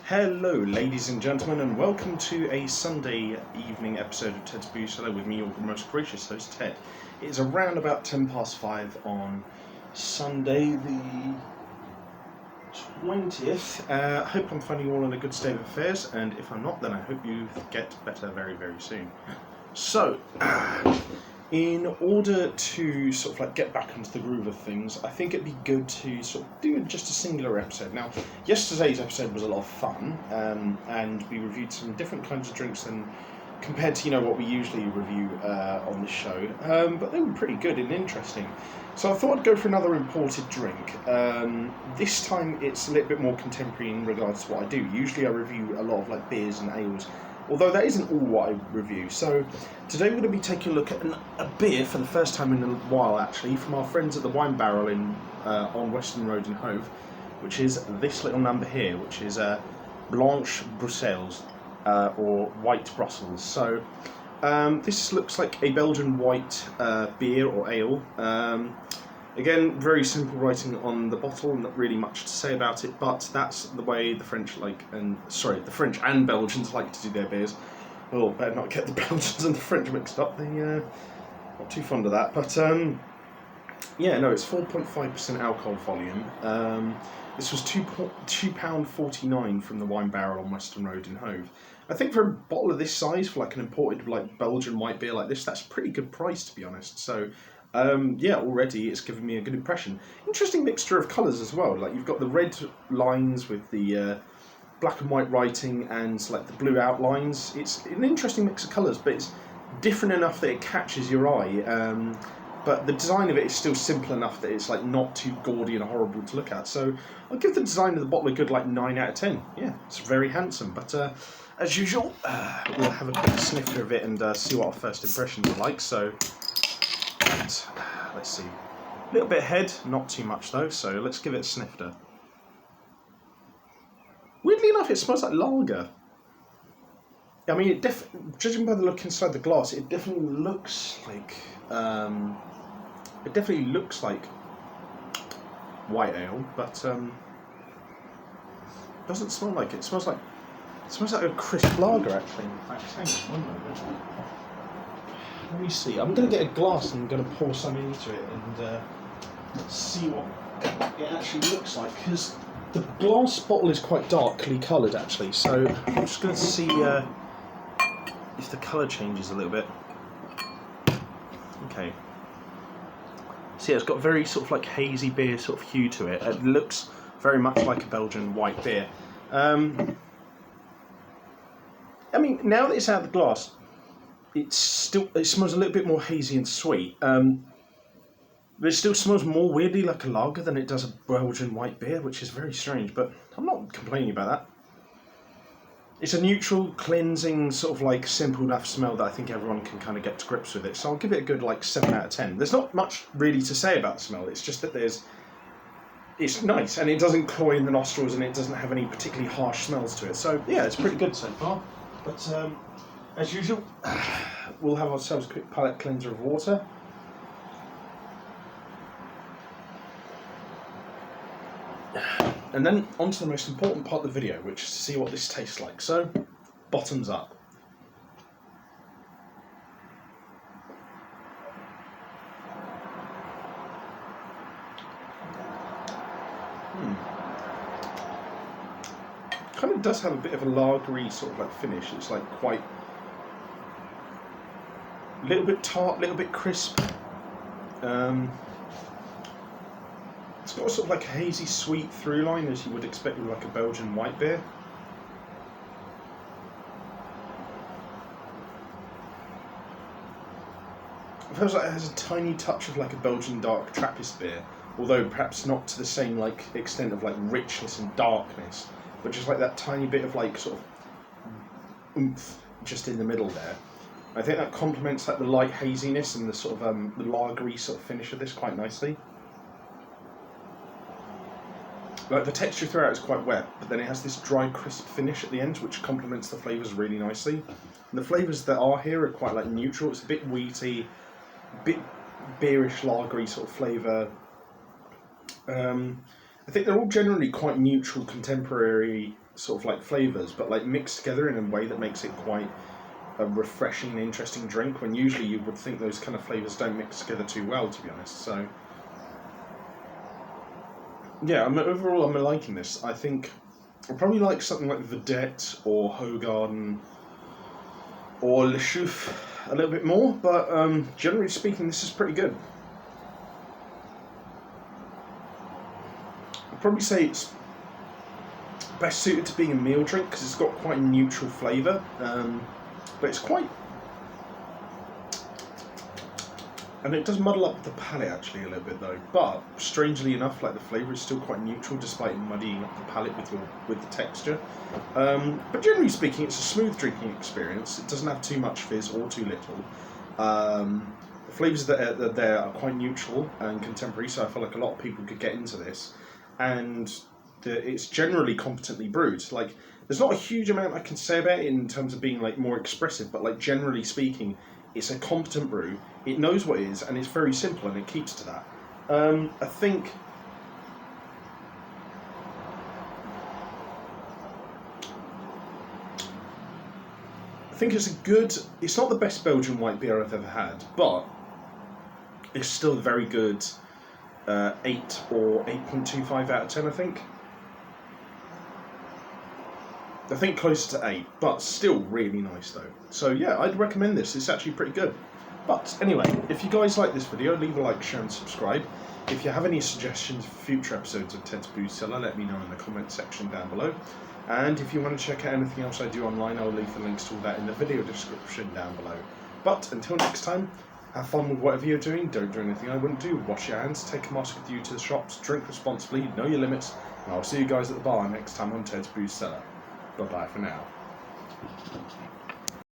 Hello, ladies and gentlemen, and welcome to a Sunday evening episode of Ted's Cellar with me, your most gracious host, Ted. It is around about 5:10 on Sunday, the 20th. I hope I'm finding you all in a good state of affairs, and if I'm not, then I hope you get better very, very soon. So, in order to sort of like get back into the groove of things, I think it'd be good to sort of do just a singular episode. Now, yesterday's episode was a lot of fun, and we reviewed some different kinds of drinks than compared to what we usually review on this show. But they were pretty good and interesting. So I thought I'd go for another imported drink. This time it's a little bit more contemporary in regards to what I do. Usually I review a lot of like beers and ales, although that isn't all what I review. So today we're going to be taking a look at a beer for the first time in a while, actually, from our friends at the Wine Barrel on Western Road in Hove, which is this little number here, which is Blanche Bruxelles, or White Brussels. So this looks like a Belgian white beer or ale. Again, very simple writing on the bottle, not really much to say about it, but that's the way the French the French and Belgians like to do their beers. Oh, better not get the Belgians and the French mixed up. They're not too fond of that. But yeah, no, it's 4.5% alcohol volume. This was £2.49 from the Wine Barrel on Western Road in Hove. I think for a bottle of this size, for like an imported like Belgian white beer like this, that's a pretty good price, to be honest. So yeah, already it's given me a good impression. Interesting mixture of colours as well. Like you've got the red lines with the black and white writing and like the blue outlines. It's an interesting mix of colours, but it's different enough that it catches your eye. But the design of it is still simple enough that it's like not too gaudy and horrible to look at. So I'll give the design of the bottle a good like 9 out of 10. Yeah, it's very handsome. But as usual, we'll have a quick sniffer of it and see what our first impressions are like. So let's see. A little bit head, not too much though. So let's give it a snifter. Weirdly enough, it smells like lager. I mean, judging by the look inside the glass, it definitely looks like white ale, but doesn't smell like it. It smells like a crisp lager, actually. In fact, hang on one moment. Let me see. I'm going to get a glass and I'm going to pour some into it and see what it actually looks like, because the glass bottle is quite darkly coloured, actually. So I'm just going to see if the colour changes a little bit. Okay. So yeah, it's got a very sort of like hazy beer sort of hue to it. It looks very much like a Belgian white beer. I mean, now that it's out of the glass, it smells a little bit more hazy and sweet. But it still smells more weirdly like a lager than it does a Belgian white beer, which is very strange, but I'm not complaining about that. It's a neutral, cleansing, sort of like simple enough smell that I think everyone can kind of get to grips with it. So I'll give it a good like 7 out of 10. There's not much really to say about the smell. It's just that it's nice and it doesn't cloy in the nostrils and it doesn't have any particularly harsh smells to it. So yeah, it's pretty good so far. But as usual, we'll have ourselves a quick palate cleanser of water. And then on to the most important part of the video, which is to see what this tastes like. So, bottoms up. Kind of does have a bit of a lagery sort of like finish. It's like quite a little bit tart, a little bit crisp. It's got a sort of like a hazy sweet through line, as you would expect with like a Belgian white beer. It feels like it has a tiny touch of like a Belgian dark Trappist beer, although perhaps not to the same like extent of like richness and darkness, but just like that tiny bit of like sort of oomph just in the middle there. I think that complements like the light haziness and the sort of the lagery sort of finish of this quite nicely. Like the texture throughout is quite wet, but then it has this dry, crisp finish at the end, which complements the flavours really nicely. And the flavours that are here are quite like neutral. It's a bit wheaty, a bit beerish, lagery sort of flavour. I think they're all generally quite neutral, contemporary sort of like flavours, but like mixed together in a way that makes it quite a refreshing and interesting drink, when usually you would think those kind of flavours don't mix together too well, to be honest. So yeah, overall I'm liking this. I think I'll probably like something like Vedette or Hogarden or Le Chouffe a little bit more, but generally speaking, this is pretty good. I'd probably say it's best suited to being a meal drink because it's got quite a neutral flavour, but it's quite... And it does muddle up the palate actually a little bit though, but strangely enough, like the flavour is still quite neutral despite muddying up the palate with the texture. But generally speaking, it's a smooth drinking experience. It doesn't have too much fizz or too little. The flavours that are there are quite neutral and contemporary, so I feel like a lot of people could get into this. And it's generally competently brewed. Like, there's not a huge amount I can say about it in terms of being like more expressive, but like generally speaking, it's a competent brew. It knows what it is, and it's very simple, and it keeps to that. I think it's a good... It's not the best Belgian white beer I've ever had, but it's still a very good 8 or 8.25 out of 10, I think. I think closer to 8, but still really nice though. So yeah, I'd recommend this. It's actually pretty good. But anyway, if you guys like this video, leave a like, share and subscribe. If you have any suggestions for future episodes of Ted's Booze Cellar, let me know in the comment section down below. And if you want to check out anything else I do online, I'll leave the links to all that in the video description down below. But until next time, have fun with whatever you're doing. Don't do anything I wouldn't do. Wash your hands, take a mask with you to the shops, drink responsibly, know your limits, and I'll see you guys at the bar next time on Ted's Booze Cellar. Bye-bye for now.